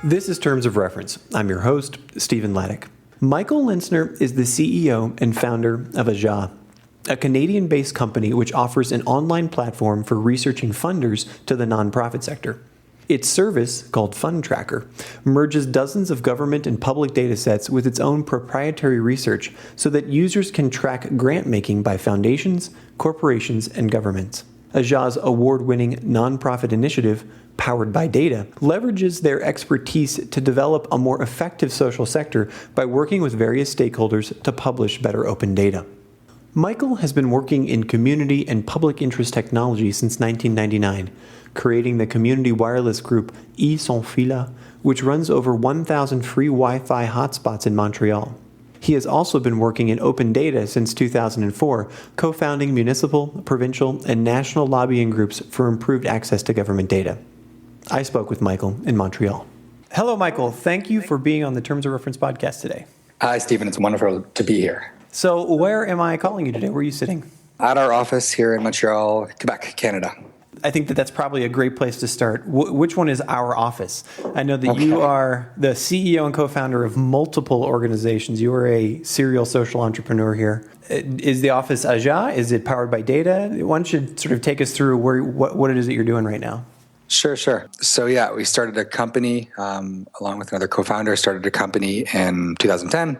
This is Terms of Reference. I'm your host, Stephen Laddick. Michael Lenczner is the CEO and founder of Ajah, a Canadian-based company which offers an online platform for researching funders to the nonprofit sector. Its service, called Fundtracker, merges dozens of government and public data sets with its own proprietary research so that users can track grant-making by foundations, corporations, and governments. Ajah's award-winning nonprofit initiative, PoweredByData, leverages their expertise to develop a more effective social sector by working with various stakeholders to publish better open data. Michael has been working in community and public interest technology since 1999, creating the community wireless group Sans Fil, which runs over 1,000 free Wi-Fi hotspots in Montreal. He has also been working in open data since 2004, co-founding municipal, provincial, and national lobbying groups for improved access to government data. I spoke with Michael in Montreal. Hello, Michael. Thank you for being on the Terms of Reference podcast today. Hi, Stephen. It's wonderful to be here. So where am I calling you today? Where are you sitting? At our office here in Montreal, Quebec, Canada. I think that's probably a great place to start. Which one is our office? I know that You are the CEO and co-founder of multiple organizations. You are a serial social entrepreneur here. Is the office Ajah? Is it PoweredByData? Why don't you sort of take us through what it is that you're doing right now? Sure. So we started a company along with another co-founder, started a company in 2010,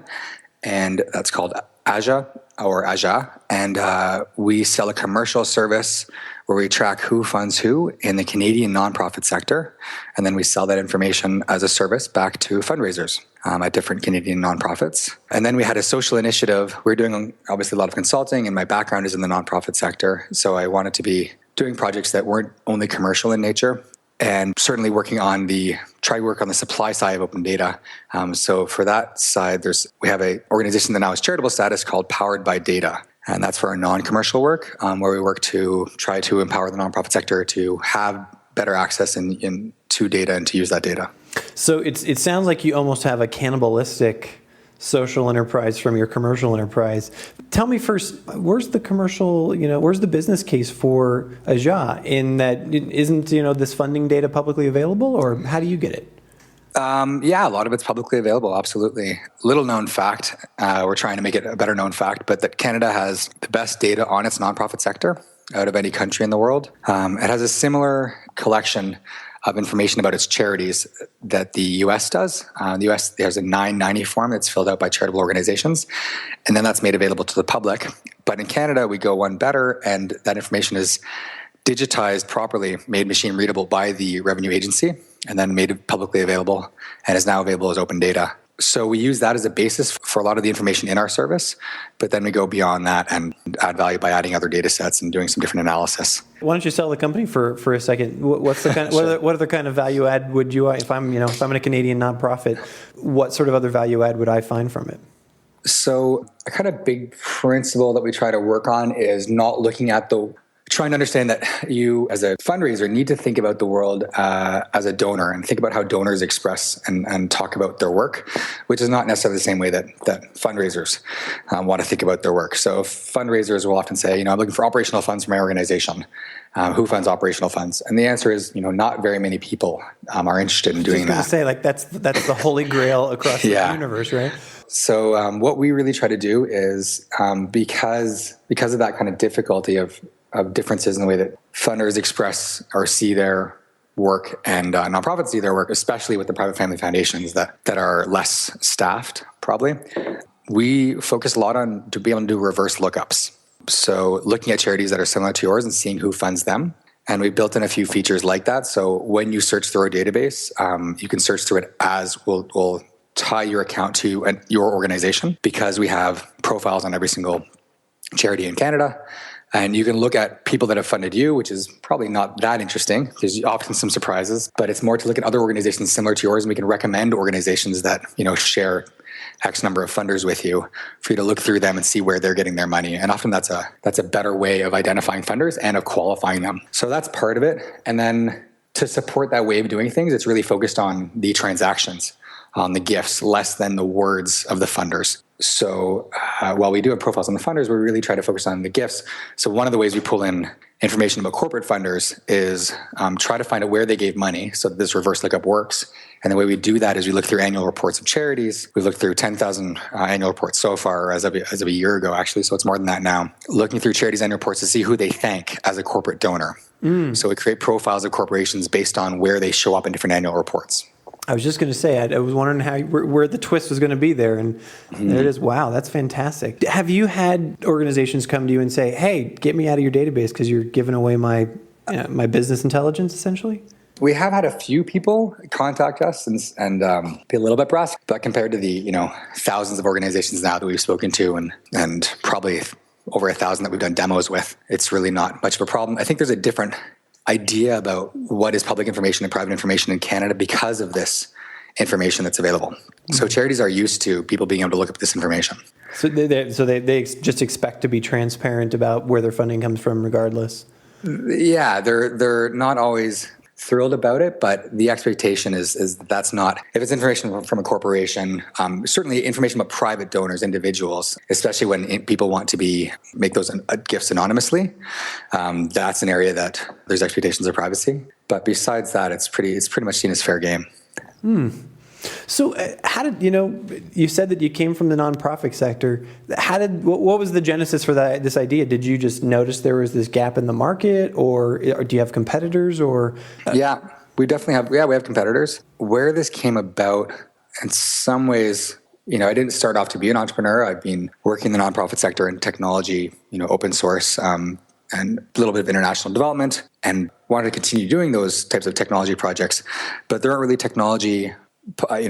and that's called Ajah or Ajah. And we sell a commercial service where we track who funds who in the Canadian nonprofit sector. And then we sell that information as a service back to fundraisers at different Canadian nonprofits. And then we had a social initiative. We're doing obviously a lot of consulting, and my background is in the nonprofit sector. So I wanted to be doing projects that weren't only commercial in nature, and certainly work on the supply side of open data. So for that side, we have an organization that now has charitable status called PoweredByData. And that's for our non-commercial work, where we work to try to empower the nonprofit sector to have better access to data and to use that data. So it sounds like you almost have a cannibalistic social enterprise from your commercial enterprise. Tell me first, where's the business case for Ajah in that isn't, this funding data publicly available, or how do you get it? A lot of it's publicly available, absolutely. Little known fact, we're trying to make it a better known fact, but that Canada has the best data on its nonprofit sector out of any country in the world. It has a similar collection of information about its charities that the U.S. does. The U.S. there's a 990 form that's filled out by charitable organizations, and then that's made available to the public. But in Canada, we go one better, and that information is digitized properly, made machine readable by the revenue agency, and then made publicly available, and is now available as open data. So we use that as a basis for a lot of the information in our service, but then we go beyond that and add value by adding other data sets and doing some different analysis. Why don't you sell the company for a second? What's the kind? Sure. What other kind of value add would you? If I'm in a Canadian nonprofit, what sort of other value add would I find from it? So a kind of big principle that we try to work on is not looking at trying to understand that you, as a fundraiser, need to think about the world as a donor and think about how donors express and talk about their work, which is not necessarily the same way that fundraisers want to think about their work. So fundraisers will often say, I'm looking for operational funds for my organization. Who funds operational funds? And the answer is, not very many people are interested in doing that. I was going to say, that's the holy grail across the universe, right? So what we really try to do is, because of that kind of difficulty of differences in the way that funders express or see their work and nonprofits see their work, especially with the private family foundations that are less staffed, probably. We focus a lot on to be able to do reverse lookups. So looking at charities that are similar to yours and seeing who funds them. And we built in a few features like that. So when you search through our database, you can search through it as we'll tie your account to your organization, because we have profiles on every single charity in Canada. And you can look at people that have funded you, which is probably not that interesting. There's often some surprises, but it's more to look at other organizations similar to yours, and we can recommend organizations that, share X number of funders with you for you to look through them and see where they're getting their money. And often that's a better way of identifying funders and of qualifying them. So that's part of it. And then to support that way of doing things, it's really focused on the transactions, on the gifts, less than the words of the funders. So while we do have profiles on the funders, we really try to focus on the gifts. So one of the ways we pull in information about corporate funders is try to find out where they gave money. So this reverse lookup works. And the way we do that is we look through annual reports of charities. We've looked through 10,000 annual reports so far as of a year ago, actually. So it's more than that now. Looking through charities' annual reports to see who they thank as a corporate donor. So we create profiles of corporations based on where they show up in different annual reports. I was just going to say, I was wondering where the twist was going to be there, and there it is. Wow, that's fantastic. Have you had organizations come to you and say, "Hey, get me out of your database because you're giving away my business intelligence," essentially? We have had a few people contact us and be a little bit brass, but compared to the thousands of organizations now that we've spoken to and probably over 1,000 that we've done demos with, it's really not much of a problem. I think there's a different idea about what is public information and private information in Canada because of this information that's available. So charities are used to people being able to look up this information. So they just expect to be transparent about where their funding comes from regardless. Yeah, they're not always thrilled about it, but the expectation is that's not, if it's information from a corporation, certainly information about private donors, individuals, especially when people want to make those gifts anonymously, that's an area that there's expectations of privacy. But besides that, it's pretty much seen as fair game. So how did, you said that you came from the nonprofit sector. What was the genesis for this idea? Did you just notice there was this gap in the market, or do you have competitors, or? Yeah, we definitely have, we have competitors. Where this came about, in some ways, I didn't start off to be an entrepreneur. I've been working in the nonprofit sector in technology, open source, and a little bit of international development, and wanted to continue doing those types of technology projects. But there aren't really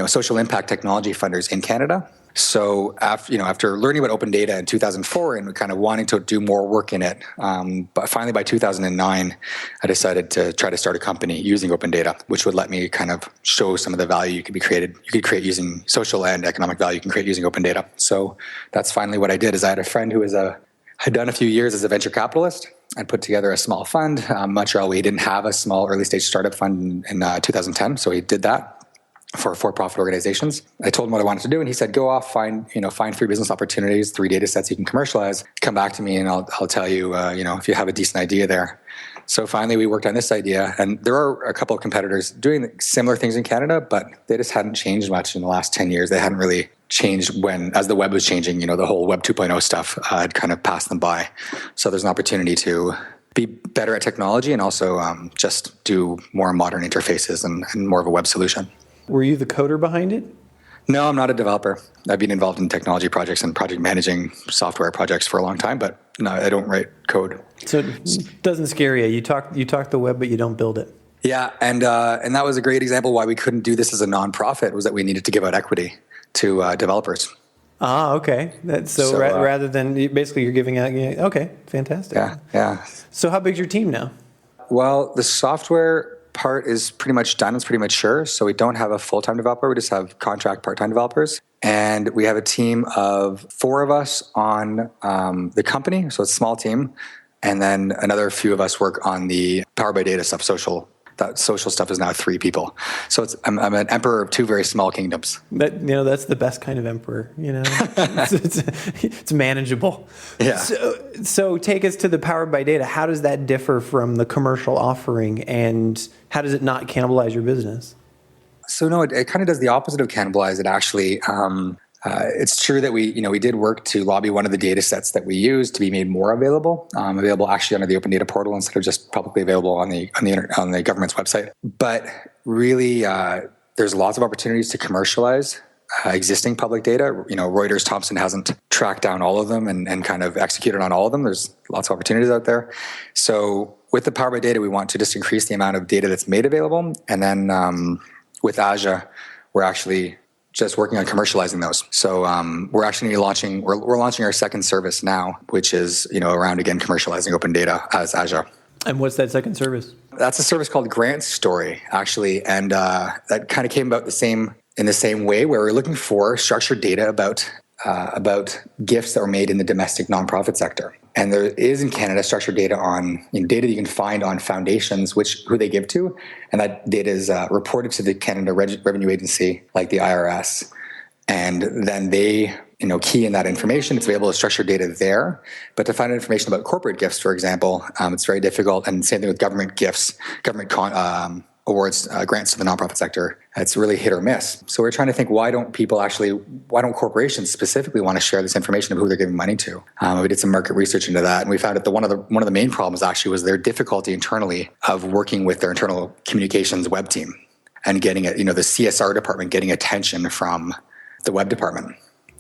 social impact technology funders in Canada. So after learning about open data in 2004 and kind of wanting to do more work in it, but finally by 2009, I decided to try to start a company using open data, which would let me kind of show some of the value you could create using social and economic value you can create using open data. So that's finally what I did. Is I had a friend who had done a few years as a venture capitalist and put together a small fund. Montreal, we didn't have a small early stage startup fund in 2010, so he did that for for-profit organizations. I told him what I wanted to do, and he said, "Go off, find 3 business opportunities, 3 data sets you can commercialize. Come back to me, and I'll tell you, if you have a decent idea there." So finally, we worked on this idea, and there are a couple of competitors doing similar things in Canada, but they just hadn't changed much in the last 10 years. They hadn't really changed as the web was changing. The whole Web 2.0 stuff had kind of passed them by. So there's an opportunity to be better at technology and also just do more modern interfaces and more of a web solution. Were you the coder behind it? No, I'm not a developer. I've been involved in technology projects and project managing software projects for a long time, but no, I don't write code. So it doesn't scare you. You talk the web, but you don't build it. Yeah, and that was a great example why we couldn't do this as a nonprofit, was that we needed to give out equity to developers. Ah, okay. Rather than basically you're giving out, okay, fantastic. Yeah. So how big's your team now? Well, the software part is pretty much done. It's pretty mature. So we don't have a full-time developer. We just have contract part-time developers. And we have a team of 4 of us on the company. So it's a small team. And then another few of us work on the PoweredByData stuff, social. That social stuff is now 3 people. So I'm an emperor of 2 very small kingdoms. That's the best kind of emperor. It's manageable. Yeah. So take us to the PoweredByData. How does that differ from the commercial offering, and how does it not cannibalize your business? So no, it kind of does the opposite of cannibalize. It actually, it's true that we did work to lobby one of the data sets that we use to be made more available actually under the Open Data Portal instead of just publicly available on the government's website. But really, there's lots of opportunities to commercialize existing public data. Reuters Thomson hasn't tracked down all of them and kind of executed on all of them. There's lots of opportunities out there. So with the PoweredByData, we want to just increase the amount of data that's made available, and then with Ajah, we're actually just working on commercializing those. So we're actually launching our second service now, which is around again commercializing open data as Ajah. And what's that second service? That's a service called GrantStory, actually, and that kind of came about in the same way, where we're looking for structured data about gifts that were made in the domestic nonprofit sector. And there is in Canada structured data on data that you can find on foundations, who they give to, and that data is reported to the Canada Revenue Agency, like the IRS, and then they key in that information. It's available to structured data there. But to find information about corporate gifts, for example, it's very difficult. And same thing with government gifts, government awards, grants to the nonprofit sector. It's really hit or miss. So we're trying to think, why don't corporations specifically want to share this information of who they're giving money to? We did some market research into that, and we found that one of the main problems actually was their difficulty internally of working with their internal communications web team and getting the CSR department getting attention from the web department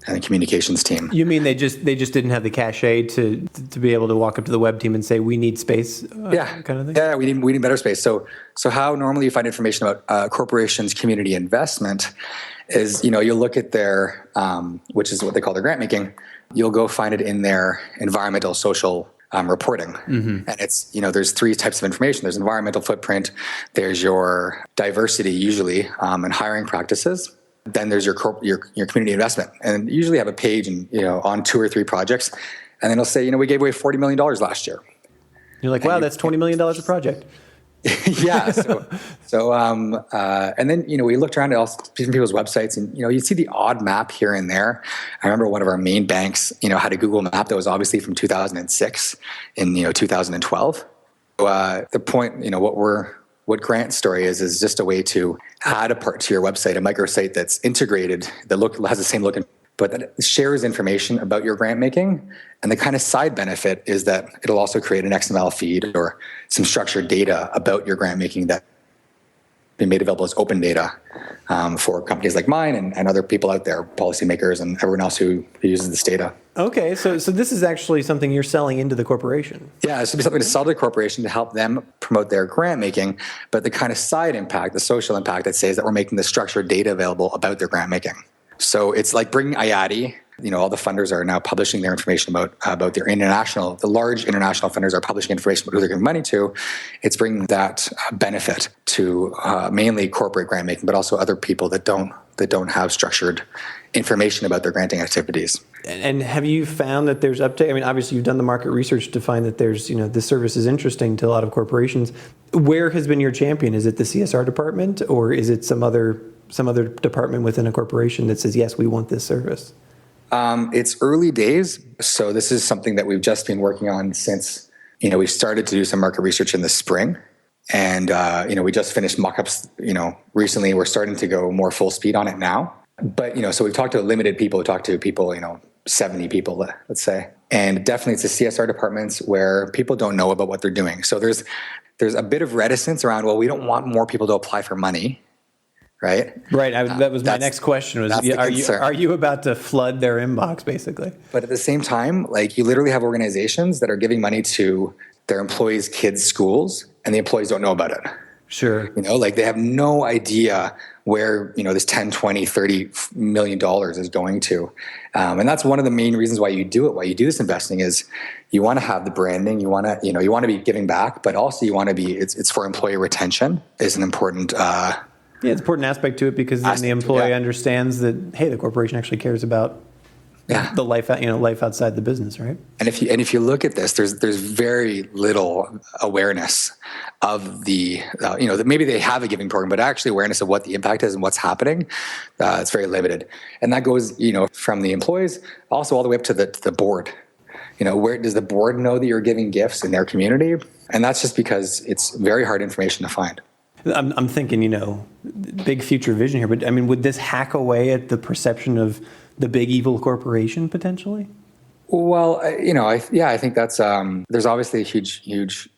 and the communications team. You mean they just didn't have the cachet to be able to walk up to the web team and say, we need space, kind of thing? Yeah, we need better space. So how normally you find information about corporations' community investment is, you'll look at their, which is what they call their grant making, you'll go find it in their environmental, social reporting. Mm-hmm. And it's, there's three types of information. There's environmental footprint, there's your diversity usually, and hiring practices. Then there's your community investment, and usually have a page and on 2 or 3 projects, and then it'll say we gave away $40 million last year. You're like, wow, that's $20 million a project. Yeah. And then we looked around at all different people's websites, and you see the odd map here and there. I remember one of our main banks had a Google map that was obviously from 2006 in 2012. The point what GrantStory is just a way to add a part to your website, a microsite that's integrated, that has the same look, but that shares information about your grant making. And the kind of side benefit is that it'll also create an XML feed or some structured data about your grant making that be made available as open data for companies like mine and other people out there, policymakers and everyone else who uses this data. Okay, so this is actually something you're selling into the corporation. Yeah, this would be something to sell to the corporation to help them promote their grant making, but the kind of side impact, the social impact, I'd say, is that we're making the structured data available about their grant making. So it's like bringing IATI. All the funders are now publishing their information about their the large international funders are publishing information about who they're giving money to. It's bringing that benefit to mainly corporate grant making, but also other people that don't have structured information about their granting activities. And have you found that there's uptake? I mean, obviously you've done the market research to find that there's, this service is interesting to a lot of corporations. Where has been your champion? Is it the CSR department, or is it some other department within a corporation that says, yes, we want this service? It's early days. So this is something that we've just been working on since, we started to do some market research in the spring. And, we just finished mock-ups, recently. We're starting to go more full speed on it now. But, so we've talked to limited people. We talked to people, 70 people, let's say. And definitely it's the CSR departments where people don't know about what they're doing. So there's a bit of reticence around, well, we don't want more people to apply for money. Right. That was my next question. Was are you about to flood their inbox, basically? But at the same time, you literally have organizations that are giving money to their employees' kids' schools, and the employees don't know about it. Sure. They have no idea where this 10, 20, 30 million dollars is going to. And that's one of the main reasons why you do it, why you do this investing, is you want to have the branding, you want to be giving back, but also you want to be, it's for employee retention is an important it's an important aspect to it, because then the employee understands that, hey, the corporation actually cares about the life outside the business, right? And if you look at this, there's very little awareness of the that maybe they have a giving program, but actually awareness of what the impact is and what's happening. It's very limited, and that goes from the employees also all the way up to the board. Where does the board know that you're giving gifts in their community? And that's just because it's very hard information to find. I'm thinking, big future vision here, but I mean, would this hack away at the perception of the big evil corporation potentially? Well, I think that's there's obviously huge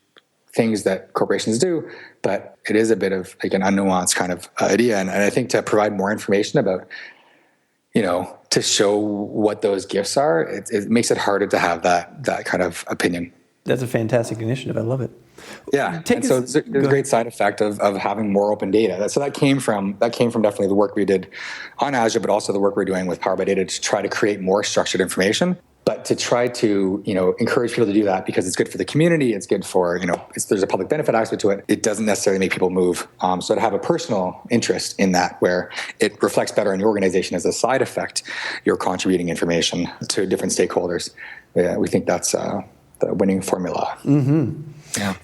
things that corporations do, but it is a bit of an unnuanced kind of idea, and I think to provide more information about, to show what those gifts are, it makes it harder to have that kind of opinion. That's a fantastic initiative. I love it. Yeah, so there's a great side effect of having more open data. So that came from definitely the work we did on Ajah, but also the work we're doing with PoweredByData to try to create more structured information, but to try to encourage people to do that because it's good for the community. It's good for there's a public benefit aspect to it. It doesn't necessarily make people move. So to have a personal interest in that, where it reflects better on your organization as a side effect, you're contributing information to different stakeholders. We think that's the winning formula. Mm-hmm. Yeah.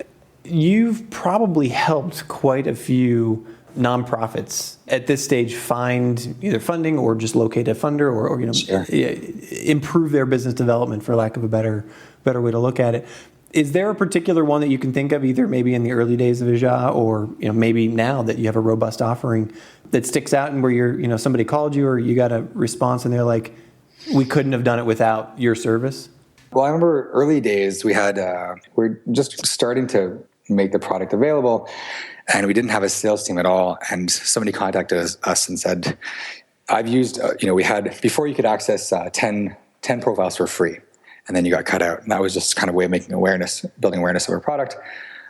You've probably helped quite a few nonprofits at this stage find either funding or just locate a funder or Sure. improve their business development, for lack of a better way to look at it. Is there a particular one that you can think of, either maybe in the early days of Ajah or maybe now that you have a robust offering that sticks out, and where somebody called you or you got a response and they're like, we couldn't have done it without your service? Well, I remember early days we're just starting to make the product available, and we didn't have a sales team at all. And somebody contacted us and said, I've used, we had, before you could access 10 profiles for free, and then you got cut out. And that was just kind of a way of building awareness of our product,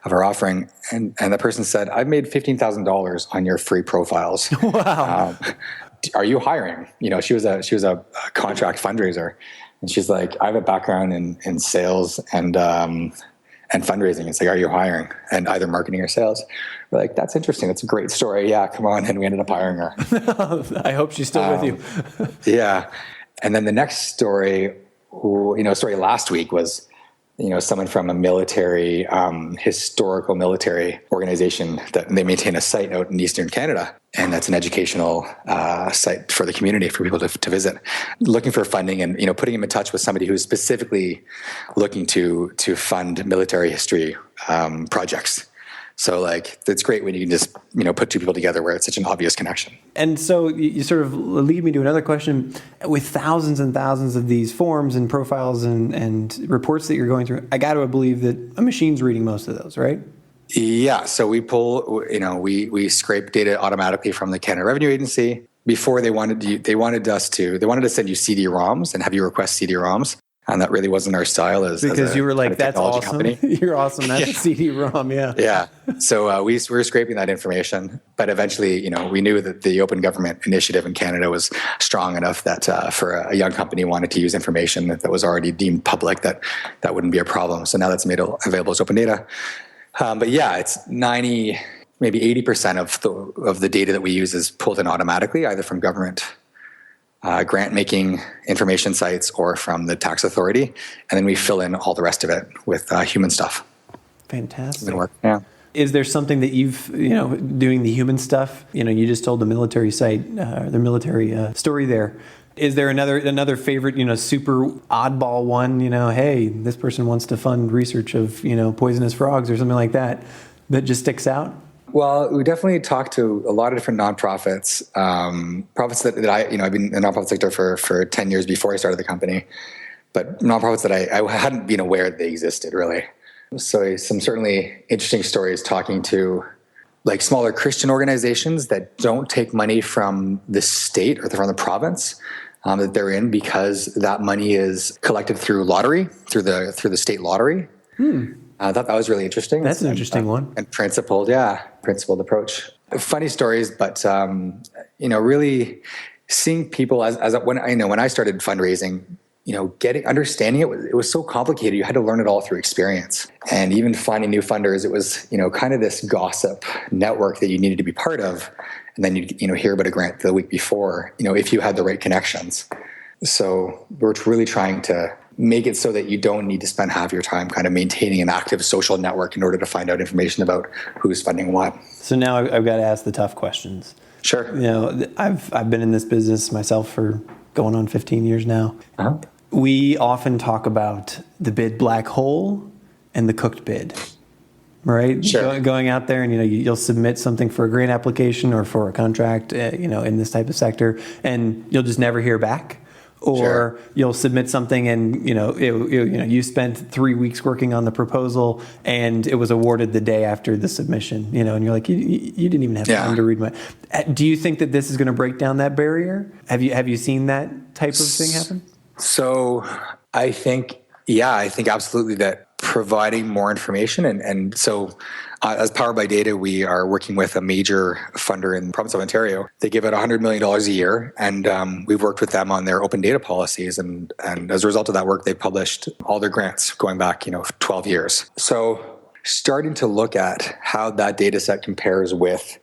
of our offering. And the person said, I've made $15,000 on your free profiles. Wow. Are you hiring? She was a contract fundraiser. And she's like, I have a background in sales and fundraising. It's like, are you hiring? And either marketing or sales. We're like, that's interesting. That's a great story. Yeah, come on. And we ended up hiring her. I hope she's still with you. Yeah. And then the next story, story last week was, someone from a military, historical military organization that they maintain a site out in Eastern Canada. And that's an educational site for the community, for people to visit, looking for funding and, putting them in touch with somebody who's specifically looking to fund military history projects. So it's great when you can just, put two people together where it's such an obvious connection. And so you sort of lead me to another question. With thousands and thousands of these forms and profiles and reports that you're going through, I got to believe that a machine's reading most of those, right? Yeah. So we we scrape data automatically from the Canada Revenue Agency. Before they wanted to send you CD-ROMs and have you request CD-ROMs. And that really wasn't our style because you were like, that's awesome. Company. You're awesome. That's a CD-ROM. Yeah. Yeah. So we were scraping that information, but eventually, we knew that the Open Government Initiative in Canada was strong enough that for a young company wanted to use information that was already deemed public, that wouldn't be a problem. So now that's made available as open data. But yeah, it's 90, maybe 80% of the data that we use is pulled in automatically, either from government grant making information sites or from the tax authority, and then we fill in all the rest of it with human stuff. Fantastic. Work. Yeah. Is there something that you've doing the human stuff? You just told the military site, the military story there. Is there another favorite, super oddball one? Hey, this person wants to fund research of poisonous frogs or something like that just sticks out? Well, we definitely talked to a lot of different nonprofits, profits that I've been in the nonprofit sector for 10 years before I started the company, but nonprofits that I hadn't been aware that they existed, really. So some certainly interesting stories talking to smaller Christian organizations that don't take money from the state or from the province that they're in, because that money is collected through lottery, through the state lottery. I thought that was really interesting. That's an interesting one. And principled approach. Funny stories, but really seeing people when I started fundraising, understanding it was so complicated. You had to learn it all through experience, and even finding new funders. It was kind of this gossip network that you needed to be part of, and then you'd hear about a grant the week before. If you had the right connections. So we're really trying to make it so that you don't need to spend half your time kind of maintaining an active social network in order to find out information about who's funding what. So now I've got to ask the tough questions. Sure. I've been in this business myself for going on 15 years now. Uh-huh. We often talk about the bid black hole and the cooked bid, right? Sure. Going out there and you'll submit something for a grant application or for a contract, in this type of sector, and you'll just never hear back. Or Sure. You'll submit something and you spent 3 weeks working on the proposal and it was awarded the day after the submission, and you're like, you didn't even have time to read my. Do you think that this is going to break down that barrier? Have you seen that type of thing happen? So I think absolutely that providing more information and so as PoweredByData, we are working with a major funder in the province of Ontario. They give out $100 million a year, and we've worked with them on their open data policies. And as a result of that work, they published all their grants going back, 12 years. So starting to look at how that data set compares with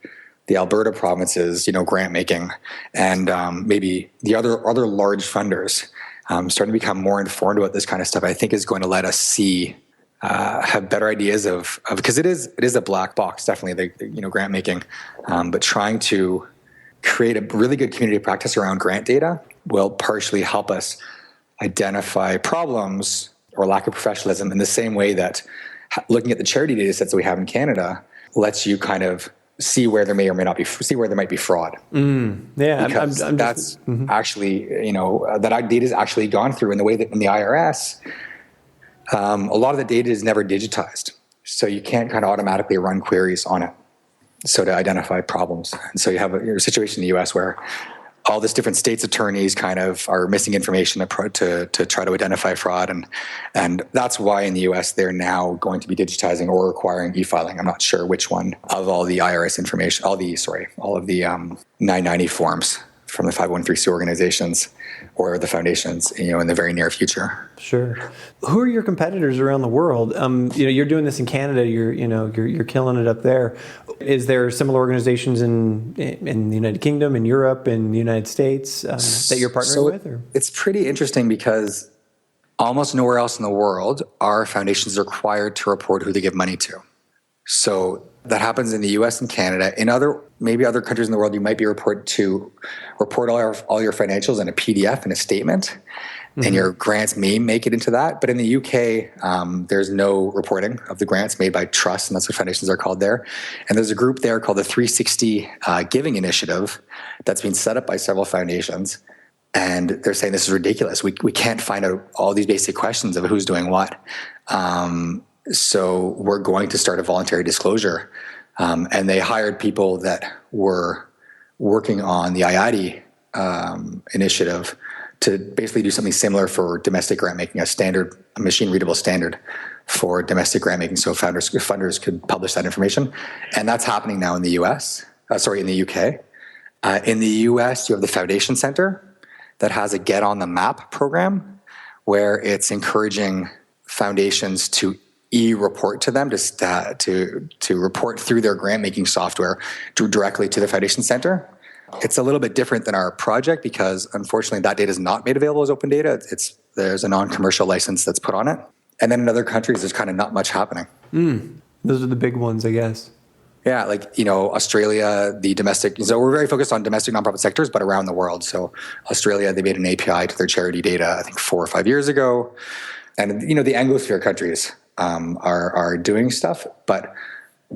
the Alberta province's, grant making, and maybe the other large funders, starting to become more informed about this kind of stuff, I think is going to let us see have better ideas of because it is a black box, definitely the grant making, but trying to create a really good community practice around grant data will partially help us identify problems or lack of professionalism in the same way that looking at the charity data sets that we have in Canada lets you kind of see where there may or may not be, see where there might be fraud. Yeah, Because that's actually, that data is actually gone through in the way that in the IRS, a lot of the data is never digitized. So you can't kind of automatically run queries on it. So to identify problems. And so you have a situation in the US where all this different states' attorneys kind of are missing information to try to identify fraud. And that's why in the US they're now going to be digitizing or requiring e-filing. I'm not sure which one of all the IRS information, all of the 990 forms from the 501(c) organizations or the foundations, in the very near future. Sure. Who are your competitors around the world? You're doing this in Canada. You're killing it up there. Is there similar organizations in the United Kingdom, in Europe, in the United States that you're partnering with? Or? It's pretty interesting because almost nowhere else in the world are foundations required to report who they give money to. So that happens in the US and Canada. In maybe other countries in the world, you might be required to report all your financials in a PDF and a statement, and your grants may make it into that. But in the UK, there's no reporting of the grants made by trusts, and that's what foundations are called there. And there's a group there called the 360 Giving Initiative that's been set up by several foundations. And they're saying this is ridiculous. We can't find out all these basic questions of who's doing what. So we're going to start a voluntary disclosure. And they hired people that were working on the IATI initiative to basically do something similar for domestic grant making, a machine readable standard for domestic grant making, so funders could publish that information. And that's happening now in the in the UK. In the US, you have the Foundation Center that has a Get on the Map program where it's encouraging foundations to report to them, to report through their grant making software directly to the Foundation Center. It's a little bit different than our project because unfortunately that data is not made available as open data. There's a non-commercial license that's put on it. And then in other countries, there's kind of not much happening. Those are the big ones, I guess. Yeah, Australia, the domestic. So we're very focused on domestic nonprofit sectors, but around the world. So Australia, they made an API to their charity data, I think 4 or 5 years ago. And, the Anglosphere countries are doing stuff. But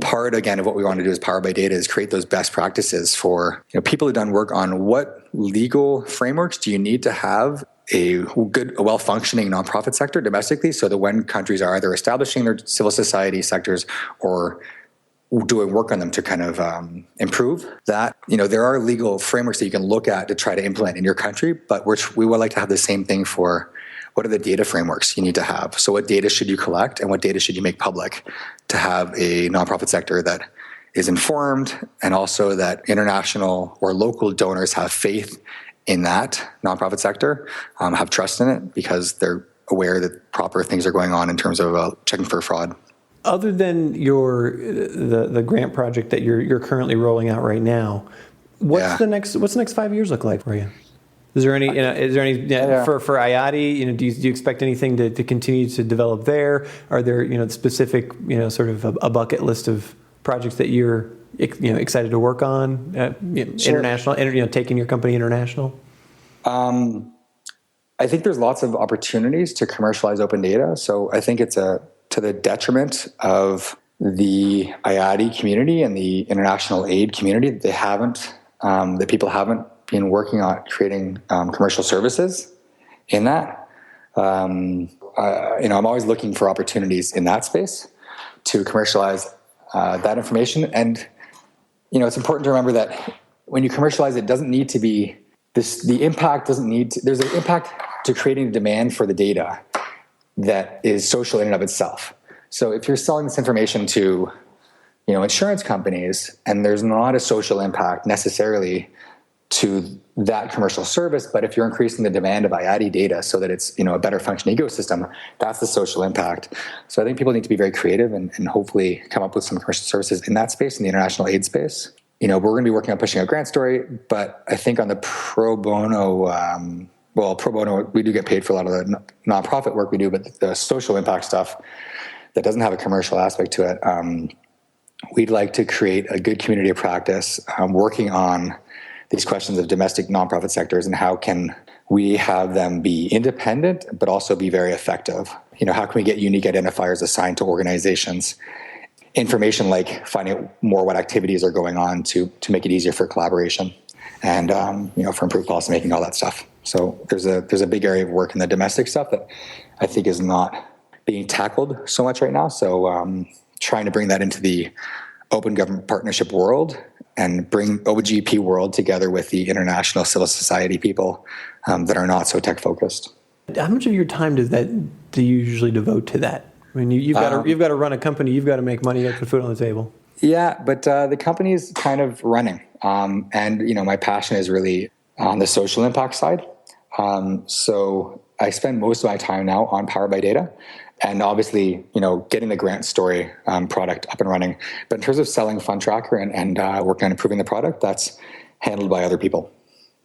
part, again, of what we want to do as PoweredByData is create those best practices for people who've done work on what legal frameworks do you need to have a well-functioning nonprofit sector domestically, so that when countries are either establishing their civil society sectors or doing work on them to kind of improve that, there are legal frameworks that you can look at to try to implement in your country, but we would like to have the same thing for what are the data frameworks you need to have. So what data should you collect and what data should you make public to have a nonprofit sector that is informed, and also that international or local donors have faith in that nonprofit sector, have trust in it because they're aware that proper things are going on in terms of checking for fraud. Other than the grant project that you're currently rolling out right now, what's the next 5 years look like for you? Is there any for IATI? Do you expect anything to continue to develop there? Are there specific sort of a bucket list of projects that you're excited to work on? Sure. International, taking your company international. I think there's lots of opportunities to commercialize open data. So I think it's to the detriment of the IATI community and the international aid community that people haven't been working on creating commercial services in that. I'm always looking for opportunities in that space to commercialize that information. And, it's important to remember that when you commercialize, it doesn't need to be the impact doesn't need to, there's an impact to creating demand for the data that is social in and of itself. So if you're selling this information to, insurance companies, and there's not a social impact necessarily to that commercial service, but if you're increasing the demand of IATI data so that it's a better functioning ecosystem, that's the social impact. So I think people need to be very creative and hopefully come up with some commercial services in that space, in the international aid space. We're going to be working on pushing out GrantStory, but I think on the pro bono, we do get paid for a lot of the nonprofit work we do, but the social impact stuff, that doesn't have a commercial aspect to it. We'd like to create a good community of practice working on these questions of domestic nonprofit sectors and how can we have them be independent but also be very effective. How can we get unique identifiers assigned to organizations? Information like finding out more what activities are going on to make it easier for collaboration and for improved policy making, all that stuff. So there's a big area of work in the domestic stuff that I think is not being tackled so much right now. So trying to bring that into the open government partnership world and bring OGP world together with the international civil society people that are not so tech focused. How much of your time do you usually devote to that? I mean, you've got to run a company, you've got to make money, you got to put food on the table. Yeah, but the company is kind of running. And my passion is really on the social impact side. So I spend most of my time now on PoweredByData and obviously, getting the GrantStory product up and running. But in terms of selling Fundtracker and working on improving the product, that's handled by other people.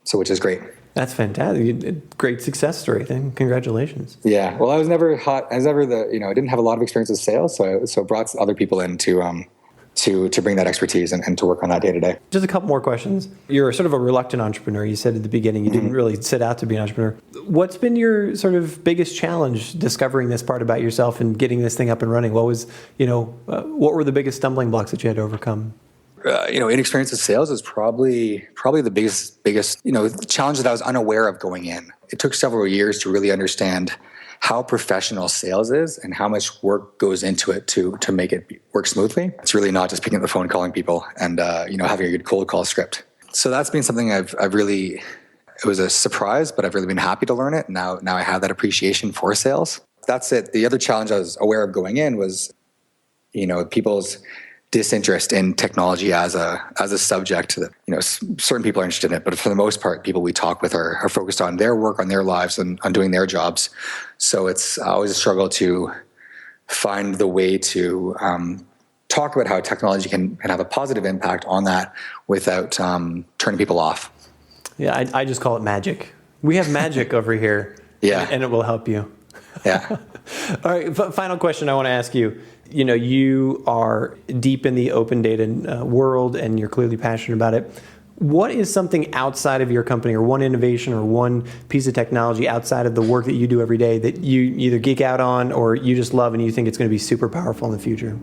So which is great. That's fantastic. Great success story then. Congratulations. Yeah. Well, I was never I didn't have a lot of experience with sales. So brought other people in to bring that expertise and to work on that day to day. Just a couple more questions. You're sort of a reluctant entrepreneur. You said at the beginning you didn't really set out to be an entrepreneur. What's been your sort of biggest challenge discovering this part about yourself and getting this thing up and running? What was, what were the biggest stumbling blocks that you had to overcome? Inexperience with sales is probably the biggest, challenge that I was unaware of going in. It took several years to really understand how professional sales is and how much work goes into it to make it work smoothly. It's really not just picking up the phone, calling people and, having a good cold call script. So that's been something I've really, it was a surprise, but I've really been happy to learn it. Now I have that appreciation for sales. That's it. The other challenge I was aware of going in was, people's disinterest in technology as a subject that, certain people are interested in it, but for the most part, people we talk with are focused on their work, on their lives, and on doing their jobs. So it's always a struggle to find the way to talk about how technology can have a positive impact on that without turning people off. Yeah, I just call it magic. We have magic over here. Yeah. And it will help you. Yeah. All right. Final question I want to ask you. You are deep in the open data world and you're clearly passionate about it. What is something outside of your company or one innovation or one piece of technology outside of the work that you do every day that you either geek out on or you just love and you think it's going to be super powerful in the future?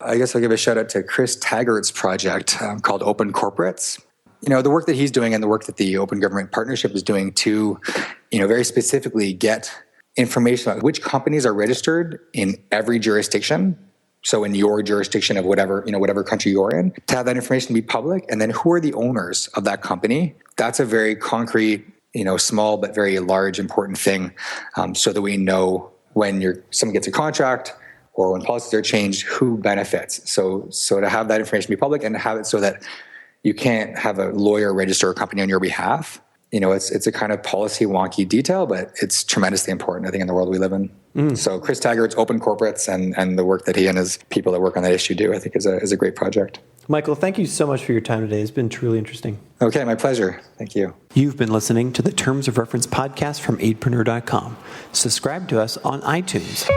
I guess I'll give a shout out to Chris Taggart's project called Open Corporates. The work that he's doing and the work that the Open Government Partnership is doing to, very specifically get information about which companies are registered in every jurisdiction. So in your jurisdiction of whatever country you're in, to have that information be public, and then who are the owners of that company? That's a very concrete, small but very large, important thing, so that we know when someone gets a contract or when policies are changed, who benefits. So to have that information be public and to have it so that you can't have a lawyer register a company on your behalf. It's a kind of policy wonky detail, but it's tremendously important, I think, in the world we live in. So Chris Taggart's Open Corporates and the work that he and his people that work on that issue do, I think is a great project. Michael, thank you so much for your time today. It's been truly interesting. Okay, my pleasure. Thank you. You've been listening to the Terms of Reference podcast from 8preneur.com. Subscribe to us on iTunes.